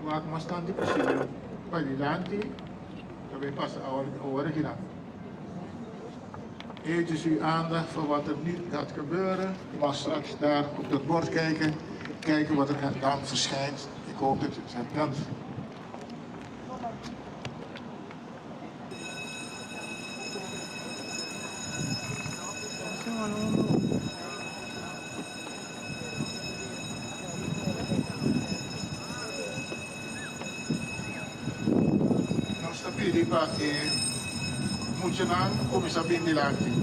Wak bastante posible para adelante, dat pas original. Eventjes uw aandacht voor wat er nu gaat gebeuren. U mag straks daar op dat bord kijken, kijken wat er dan verschijnt. Ik hoop dat het herkent. Pili pa mucho na kung sabihin nila natin.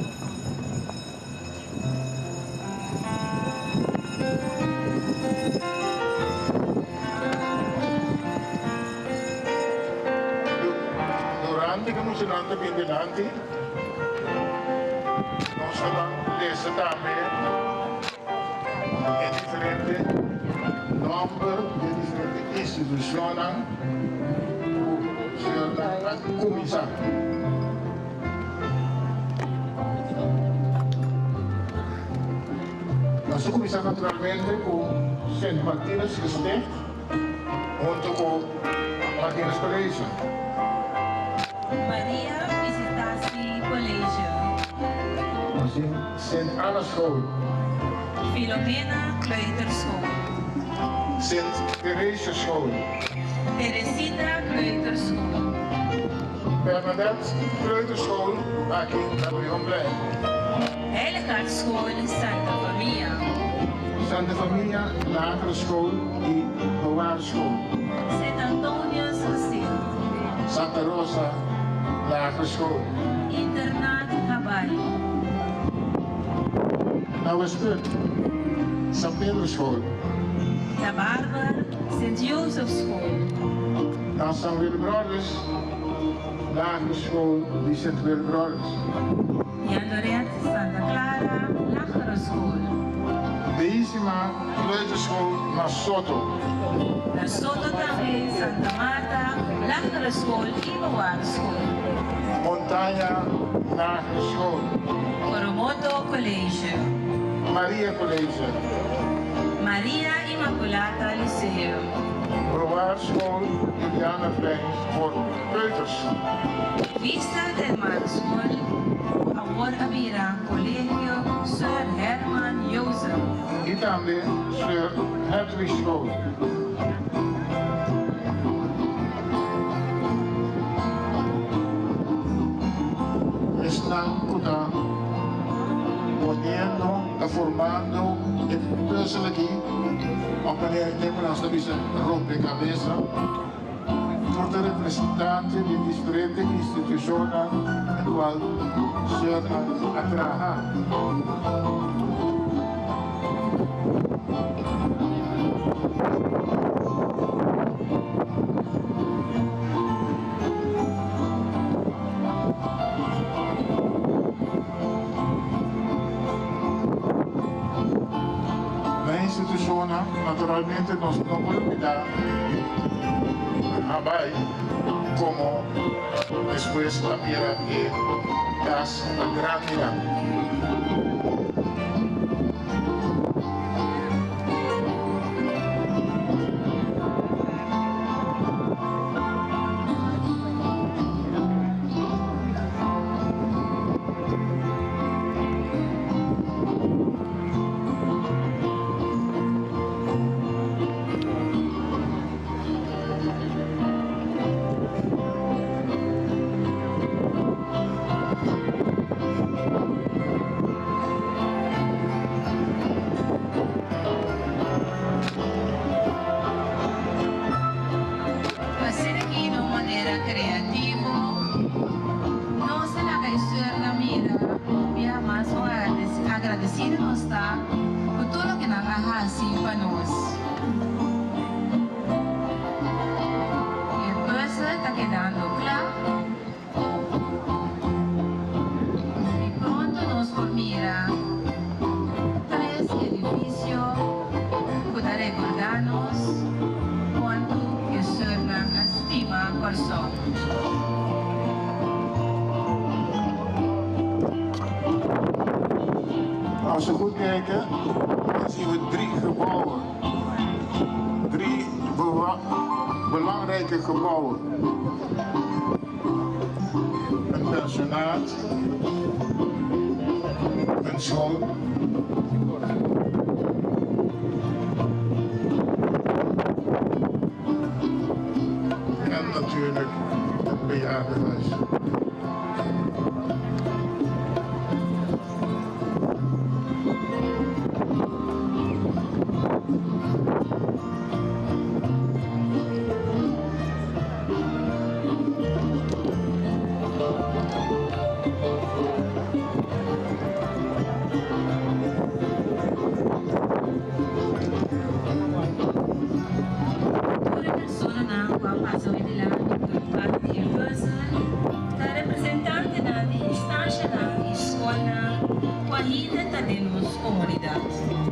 Durante que mucho na sabihin nila natin, nós vamos lezen também em diferente number de diferente instituições. Começar. Nós vamos começar naturalmente com St. Martinus Gesticht, junto com Martinus College. Maria Visitatie College. Assim, St. Anna School. Filomena Kleuterschool. St. Theresa School. Teresita Kleuterschool. Bernadette Kleuterschool, aqui na Brionplein. Heiligaardschool Santa Familia. Santa Familia Lagere School e Bewaarschool. Sint Antonius Stil. Santa Rosa Lagere School. Internaat Habay. Nou is het St. Pedro School. De Barber Sint Joseph School. Dan St. Willibrordus Lagere School die St. Willibrordus. Jan Doret Santa Clara Lagere School. Beïsima Kleuterschool naar Soto. De Soto também Santa Marta Lagere School e Bewaarschool. Montanha Lagere School. Coromoto College. Maria College. Maria Immaculata Lyceum. Bewaarschool Julianaplein voor peuters. Vista del Mar School. Amor Abira Colegio Sir Herman Jozef. Itambé Sir Hedwig School. Están poniendo, formando el aquí, aunque tenemos la visa rompecabezas, por de representantes de diferentes instituciones en cual se a trabajar. Instituciones, naturalmente nos no puede olvidar Habay como después la piedra que das la gran mirada. Agradecido nos está por tudo que nos ha assim para nós. E a coisa está quedando clara. E pronto nos formira três edifícios para recordar-nos quanto que o Senhor nos estima por só. Als we goed kijken, dan zien we 3 gebouwen. 3 belangrijke gebouwen. Een pensionaat, een school, en natuurlijk een bejaardenhuis. Representante na instansya ng Escola Juanita Tadenos Comunidad.